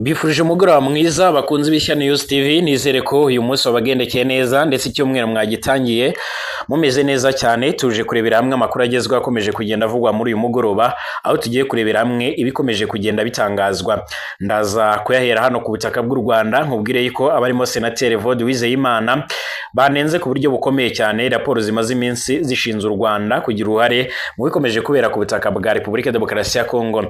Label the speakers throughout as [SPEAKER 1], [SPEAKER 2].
[SPEAKER 1] Bifurije umugoroba mwiza bakunze b'Ishya News TV, nizere ko uyu munsi wabagendekeye neza ndetse icyumweru mwagitangiye mumeze neza cyane. Tuje kurebera hamwe amakuru agezweho akomeje kugenda avugwa muri uyu mugoroba, aho tugiye kurebera hamwe ibikomeje kugenda bitangazwa. Ndaza kuyahera hano ku butaka bw'u Rwanda, nkubwire yuko abarimo Senateri Evode Uwizeyimana banenze ku buryo bukomeye cyane raporo zimaze iminsi zishinze u Rwanda kugira uruhare mu bikomeje kubera ku butaka bwa Repubulika Demokarasi ya Kongo.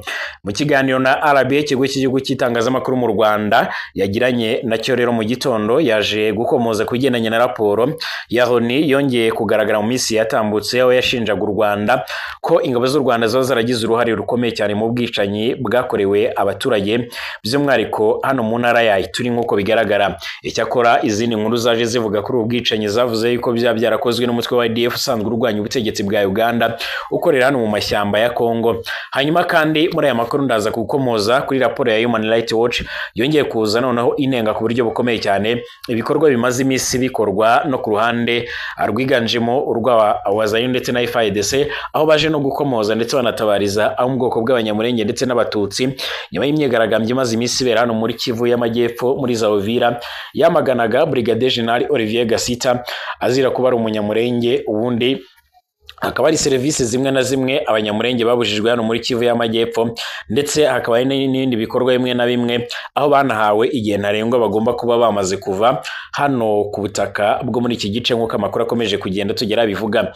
[SPEAKER 1] Mu kiganiro na RBA, ikigo cy'igihugu cy'itangazamakuru mu Rwanda, yagiranye nacyo rero mu gitondo, yaje gukomoza ku bigendanye na raporo ya Loni yongeye kugaragara mu minsi yatambutse, aho yashinjaga u Rwanda ko ingabo z'u Rwanda zo zaragize uruhare rukomeye cyane mu bwicanyi bwakorewe abaturage by'umwihariko hano mu ntara ya Ituri nk'uko bigaragara. Icyakora izindi nkuru zaje zivuga kuri ubu bwicanyi zavuze yuko byarakozwe n'umutwe wa IDF usanzwe urwanya ubutegetsi bwa Uganda ukorera hano mu mashyamba ya Kongo. Hanyuma kandi muri aya makuru ndaza gukomoza kuri raporo ya Human Rights Watch yongeye kuza noneho inenga ku buryo bukomeye cyane ibikorwa bimaze iminsi bikorwa no ku ruhande rwiganjemo urw'abazayo ndetse na FARDC, aho baje no gukomoza ndetse banatabariza abo mu bwoko bw'abanyamurenge ndetse n'abatutsi nyuma y'imyigaragambyo imaze iminsi ibera hano muri Kivu y'Amajyepfo muri za Uvira, yamaganaga Brigadier General Olivier Gasita azira kuba ari umunyamurenge, ubundi hakaba ari serivisi zimwe na zimwe abanyamurenge babujijwe hano muri Kivu y'Amajyepfo, ndetse hakaba hari n'ibindi bikorwa bimwe na bimwe aho banahawe igihe ntarengwa bagomba kuba bamaze kuva hano ku butaka bwo muri iki gice nk'uko amakuru akomeje kugenda tugera bivuga.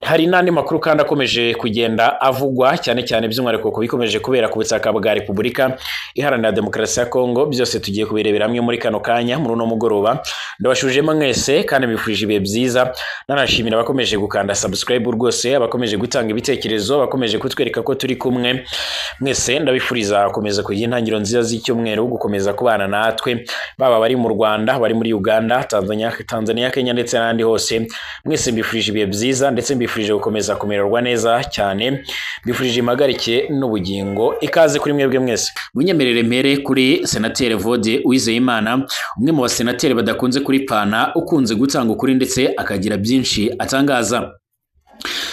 [SPEAKER 1] Hari n'andi makuru kandi akomeje kugenda avugwa cyane cyane by'umwihariko ku bikomeje kubera ku butaka bwa Repubulika Iharanira Demokarasi ya Kongo. Byose tugiye kubirebera hamwe muri kano kanya muri uno mugoroba. Ndabashujemo mwese kandi bifurije ibihe byiza, nanashimira abakomeje gukanda subscribe rwose, abakomeje gutanga ibitekerezo, abakomeje kutwereka ko turi kumwe. Mwese ndabifuriza gukomeza kugira intangiriro nziza z'icyumweru, gukomeza kubana natwe, baba bari mu Rwanda, bari muri Uganda, Tanzania, Kenya ndetse n'ahandi hose. Mwese mbifurije ibihe byiza ndetse mbifurije gukomeza kumererwa neza cyane, mbifurije impagarike n'ubugingo. Ikaze kuri mwebwe mwese. Bunyemerere mpere kuri Senateri Evode Uwizeyimana, umwe mu basenateri badakunze kuripana, ukunze gutanga ukuri ndetse akagira byinshi atangaza.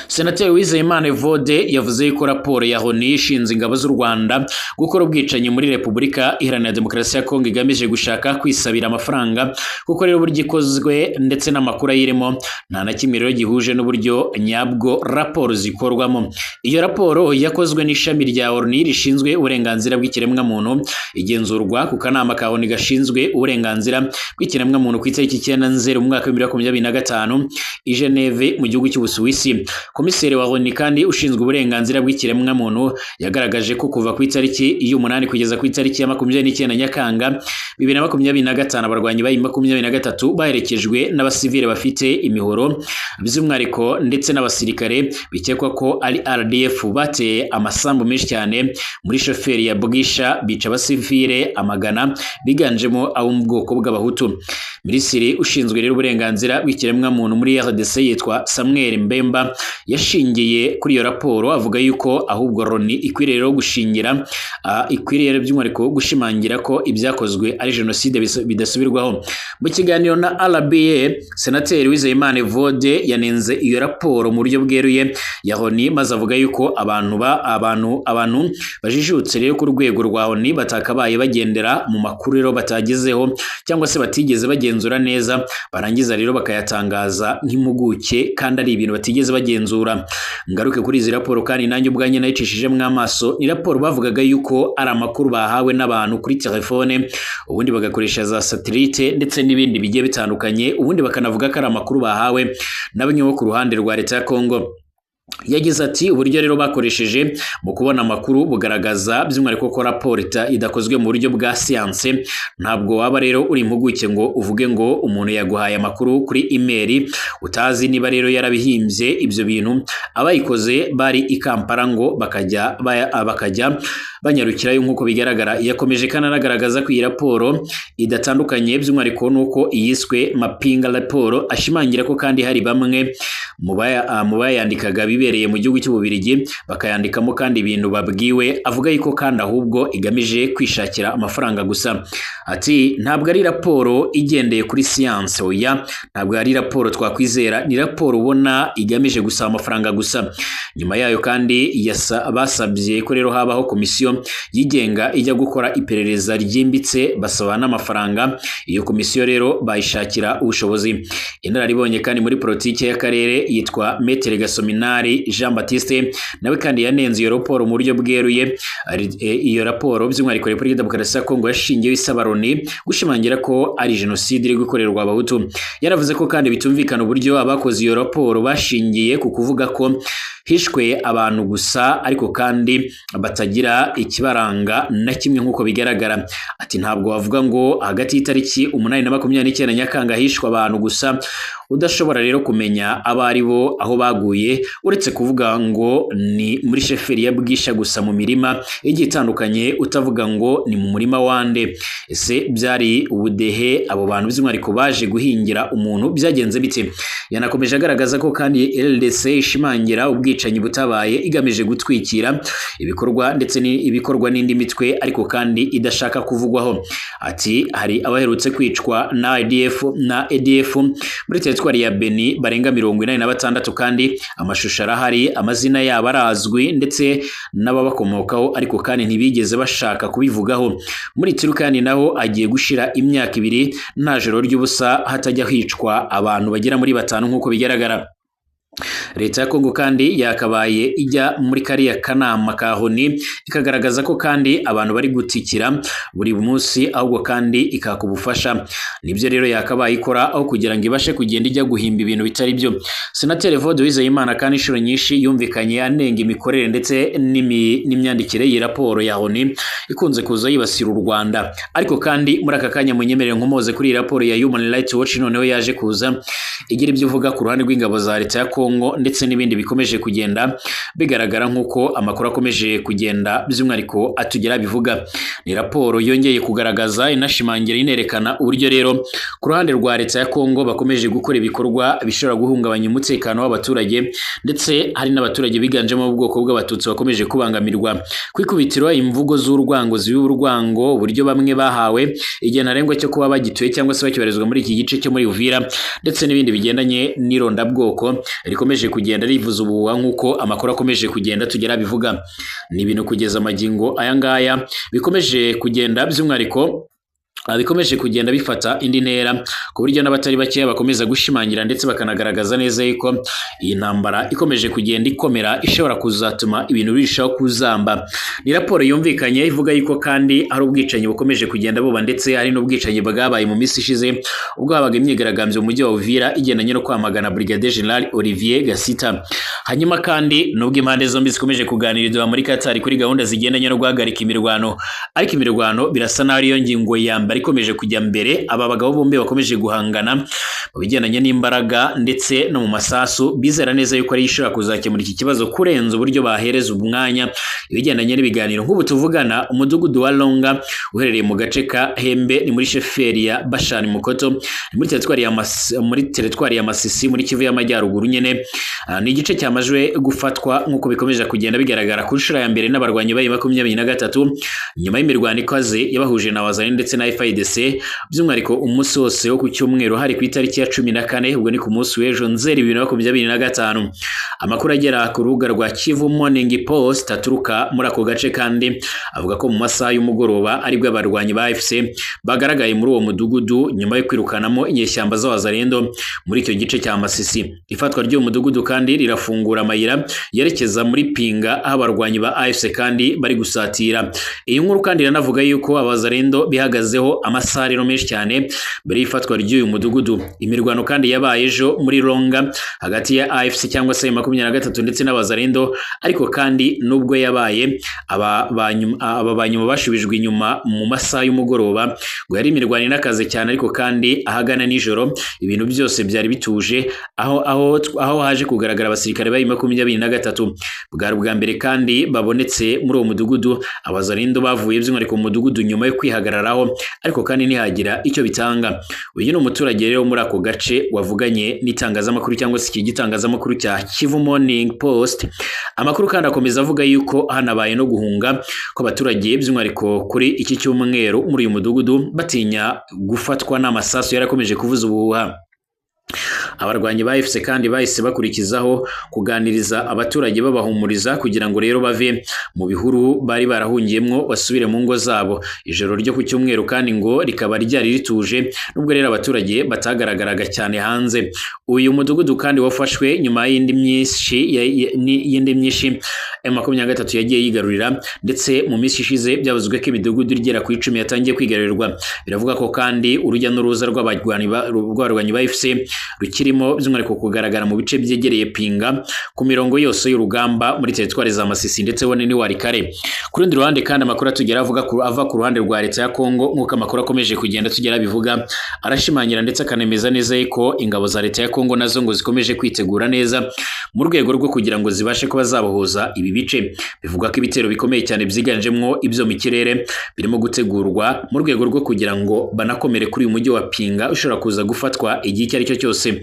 [SPEAKER 1] Senateri Uwizeyimana Evode yavuze ko raporo ya Loni ishinze ingabo z'u Rwanda gukora ubwicanyi muri Repubulika Iharanira Demokarasi ya Kongo igamije gushaka kwisabira amafaranga, kuko rero uburyo ikozwe ndetse n'amakuru ayirimo nta na kimwe rero gihuje n'uburyo nyabwo raporo zikorwamo. Iyo raporo yakozwe n'ishami rya Loni rishinzwe uburenganzira bw'ikiremwamuntu, igenzurwa ku kanama ka Loni gashinzwe uburenganzira bw'ikiremwamuntu ku itariki 9 Nzeri mu mwaka wa 2025 i Geneve mu gihugu cy'Ubusuwisi. Komiseri wa Loni kandi ushinzwe uburenganzira bw'ikiremwamuntu yagaragaje ko kuva ku itariki y'umunani kugeza ku itariki ya 29 Nyakanga 2025 abarwanyi ba 23 baherekejwe n'abasivile bafite imihoro by'umwihariko ndetse n'abasirikare bikekwa ko ari RDF bateye amasambu menshi cyane muri shoferi ya Bwisha, bica abasivile amagana biganjemo abo mu bwoko bw'abahutu. Minisitiri ushinzwe rero uburenganzira bw'ikiremwamuntu muri RDC yitwa Samuel Mbemba yashingiye kuri iyo raporo, avuga yuko ahubwo Loni ikwiriye rero gushingira ikwiriye by'umwihariko gushimangira ko ibyakozwe ari jenoside bidasubirwaho. Mu kiganiro na RBA, Senateri Uwizeyimana Evode yanenze iyo raporo mu buryo bweruye ya Loni, maze avuga yuko abantu bajijutse rero ku rwego rwa Loni batakabaye bagendera mu makuru rero batagezeho cyangwa se batigeze bagenzura neza, barangiza rero bakayatangaza nk'impuguke kandi ari ibintu batigeze bagenzura. Ngaruke kuri izi raporo kandi nanjye ubwanye nayicishijemo amaso. Ni raporo bavugaga yuko ari amakuru bahawe n'abantu kuri telefone, ubundi bagakoresha za satellite ndetse n'ibindi bigiye bitandukanye, ubundi bakanavuga ko ari amakuru bahawe na bamwe bo ku ruhande rwa leta ya Kongo. Yagize ati uburyo rero bakoresheje mu kubona amakuru bugaragaza by'umwihariko ko raporo idakozwe mu buryo bwa siyanse. Ntabwo waba rero uri impuguke ngo uvuge ngo umuntu yaguhaye amakuru kuri email utazi niba rero yarabihimbye ibyo bintu. Abayikoze bari i Kampala ngo bakajya banyarukirayo nk'uko bigaragara. Yakomeje kandi anagaragaza ko iyi raporo idatandukanye by'umwihariko nuko iyiswe Mapinga raporo, ashimangira ko kandi hari bamwe mu bayandikaga bibereye mu gihugu cy'Ububirigi bakayandikamo kandi ibintu babwiwe, avuga yuko kandi ahubwo igamije kwishakira amafaranga gusa. Ati ntabwo ari raporo igendeye kuri siyanse, oya, ntabwo ari raporo twakwizera, ni raporo ubona igamije gusaba amafaranga gusa. Nyuma yayo kandi basabye ko rero habaho komisiyo komisiyo yigenga ijya gukora iperereza ryimbitse basaba n'amafaranga. Iyo komisiyo rero bayishakira ubushobozi. Inararibonye kandi muri politike y'akarere yitwa Maître Gasominari Jean Baptiste nawe kandi yanenze iyo raporo mu buryo bweruye. Iyo raporo by'umwihariko Repubulika ya Demokarasi ya Kongo yashingiyeho isaba Loni gushimangira ko ari jenoside iri gukorerwa abahutu. Yaravuze ko kandi bitumvikana uburyo abakoze iyo raporo bashingiye ku kuvuga ko hishwe abantu gusa ariko kandi batagira ikibaranga na kimwe nk'uko bigaragara. Ati ntabwo wavuga ngo hagati y'itariki 8 na 29 Nyakanga hishwe abantu gusa udashobora rero kumenya abari bo aho baguye, uretse kuvuga ngo ni muri sheferi ya Bwisha gusa mu mirima igiye itandukanye, utavuga ngo ni mu murima wande. Ese byari ubudehe abo bantu by'umwihariko baje guhingira umuntu byagenze bite? Yanakomeje agaragaza ko kandi LDC ishimangira ubwicanyi butabaye igamije gutwikira ibikorwa ndetse ibikorwa n'indi mitwe ariko kandi idashaka kuvugwaho. Ati hari abaherutse kwicwa na ADF muri teritwari ya Beni barenga 46 kandi amashusho arahari, amazina yabo arazwi ndetse n'ababakomokaho ariko kandi ntibigeze bashaka kubivugaho. Muri Tiru kandi naho agiye gushira imyaka 2 nta joro ry'ubusa hatajya hicwa abantu bagera muri 5 nk'uko bigaragara. Leta ya Kongo kandi yakabaye ijya muri kariya kanama ka Honi ikagaragaza ko kandi abantu bari gutikira buri munsi, ahubwo kandi ikakubufasha. Nibyo rero yakabaye ikora aho kugira ngo ibashe kugenda ijya guhimba ibintu bitari byo. Senateri Evode Uwizeyimana kandi inshuro nyinshi yumvikanye anenga imikorere ndetse n'imyandikire iyi raporo ya Honi ikunze kuza yibasira u Rwanda. Ariko kandi muri aka kanya munyemerere nkomoze kuri iyi raporo ya Human Rights Watch noneho yaje kuza igira ibyo uvuga ku ruhande rw'ingabo za leta ya Kongo ndetse n'ibindi bikomeje kugenda bigaragara nk'uko amakuru akomeje kugenda by'umwihariko atugera bivuga. Ni raporo yongeye kugaragaza inashimangira inerekana uburyo rero ku ruhande rwa leta ya Kongo bakomeje gukora ibikorwa bishobora guhungabanya umutekano w'abaturage, ndetse hari n'abaturage biganjemo ubwoko bw'abatutsi bakomeje kubangamirwa. Kwikubitiro imvugo z'urwango z'urwango uburyo bamwe bahawe igihe ntarengwa cyo kuba bagituye cyangwa se bakibarizwa muri iki gice cyo muri Uvira, ndetse n'ibindi bigendanye n'irondabwoko rikomeje kugenda rivuza ubuhuha nk'uko amakuru akomeje kugenda tugera bivuga. Ni ibintu kugeza amagingo aya ngaya bikomeje kugenda by'umwihariko bikomeje kugenda bifata indi ntera ku buryo n'abatari bakeya bakomeza gushimangira ndetse bakanagaragaza neza yuko iyi ntambara ikomeje kugenda ikomera ishobora kuzatuma ibintu birushaho kuzamba. Ni raporo yumvikanye ivuga yuko kandi hari ubwicanyi bukomeje kugenda buba, ndetse hari n'ubwicanyi bwabaye mu minsi ishize ubwo habaga imyigaragambyo mu mujyi wa Uvira igendanye no kwamagana Brigadier General Olivier Gasita. Hanyuma kandi nubwo impande zombi zikomeje kuganirizwa muri Qatar kuri gahunda zigendanye no guhagarika imirwano, ariko imirwano birasa naho ariyo ngingo ya mbere ikomeje kujya mbere. Aba bagabo bombi bakomeje guhangana mu bigendanye n'imbaraga ndetse no mu masasu, bizera neza yuko ari ishobora kuzakemura iki kibazo kurenza uburyo bahereza umwanya ibigendanye n'ibiganiro. Nk'ubu tuvugana umudugudu wa Longa uherereye mu gace ka Hembe ni muri sheferi ya Bashani Mukoto, ni muri teritwari ya Masisi muri Kivu y'Amajyaruguru nyene. Ni igice cyamajwe gufatwa nk'uko bikomeje kugenda bigaragara ku nshuro ya mbere n'abarwanyi bayi 23 nyuma y'imirwano ikaze yabahuje na Wazalendo ndetse na FARDC, by'umwihariko umunsi wose wo ku cyumweru hari ku itariki ya 14 ubwo ni ku munsi w'ejo Nzeri 2025. Amakuru agera ku rubuga rwa Kivu Morning Post aturuka muri ako gace kandi avuga ko mu masaha y'umugoroba aribwo abarwanyi ba AFC bagaragaye muri uwo mudugudu nyuma yo kwirukanamo inyeshyamba za Wazalendo muri icyo gice cya Masisi. Ifatwa ry'uwo mudugudu kandi rirafungura amayira yerekeza muri Pinga aho abarwanyi ba AFC kandi bari gusatira. Iyi nkuru kandi iranavuga yuko Abazalendo bihagazeho amasariro menshi cyane mbere y'ifatwa ry'uyu mudugudu. Imirwano kandi yabaye ejo muri Longa hagati ya AFC cyangwa se 23 ndetse n'Abazalendo, ariko kandi nubwo yabaye aba banyuma bashubijwe inyuma mu masaha y'umugoroba ngo yari imirwano inakaze cyane, ariko kandi ahagana nijoro ibintu byose byari bituje aho haje kugaragara abasirikare bayi 23 bwari bwa mbere kandi babonetse muri uwo mudugudu. Abazalendo bavuye by'umwihariko mu mudugudu nyuma yo kwihagararaho, ariko kandi ntihagira icyo bitanga. Uyu ni umuturage rero muri ako gace wavuganye n'itangazamakuru cyangwa se iki gitangazamakuru cya Kivu Morning Post. Amakuru kandi akomeza avuga yuko hanabaye no guhunga ko abaturage by'umwihariko kuri iki cyumweru muri uyu mudugudu batinya gufatwa n'amasasu yarakomeje kuvuza ubuhuha. Abarwanyi ba FC kandi bahise bakurikizaho kuganiriza abaturage babahumuriza kugira ngo rero bave mu bihuru bari barahungiyemwo basubire mu ngo zabo. Ijoro ryo ku cyumweru kandi ngo rikaba ryari rituje nubwo rero abaturage batagaragaraga cyane hanze. Uyu mudugudu kandi wafashwe nyuma y'indi myinshi M23 yagiye yigarurira, ndetse mu minsi ishize byavuzwe ko imidugudu igera ku 10 yatangiye kwigarurirwa. Biravuga ko kandi urujya n'uruza rw'abarwanyi ba FC rukirimo by'umwihariko kugaragara mu bice byegereye Pinga ku mirongo yose y'urugamba muri teritwari za Masisi ndetse wone ni Warikare. Ku rundi ruhande kandi amakuru atugera ava ku ruhande rwa leta ya Kongo, nk'uko amakuru akomeje kugenda tugera bivuga, arashimangira ndetse akanemeza neza ko ingabo za leta ya Kongo nazo ngo zikomeje kwitegura neza mu rwego rwo kugira ngo zibashe kuba zabohoza ibi bice. Bivuga ko ibitero bikomeye cyane byiganjemo ibyo mu kirere birimo gutegurwa mu rwego rwo kugira ngo banakomere kuri uyu mujyi wa Pinga ushobora kuza gufatwa igihe icyo ari cyo cyose.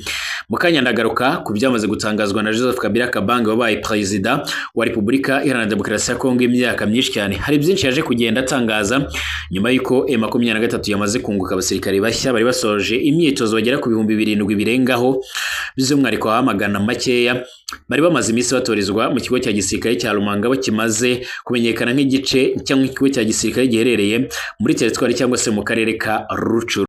[SPEAKER 1] Mukanya ndagaruka ku byamaze gutangazwa na Joseph Kabila Kabange wabaye perezida wa Repubulika Iharanira Demokarasi ya Kongo imyaka myinshi cyane. Hari byinshi yaje kugenda atangaza nyuma y'uko M23 yamaze kunguka abasirikare bashya bari basoje imyitozo bagera ku 7,000 birengaho, by'umwihariko amagana makeya bari bamaze iminsi batorezwa mu kigo cya gisirikare cya Rumanga, bakimaze kumenyekana nk'igice cyangwa ikigo cya gisirikare giherereye muri teritwari cyangwa se mu karere ka Rucuru.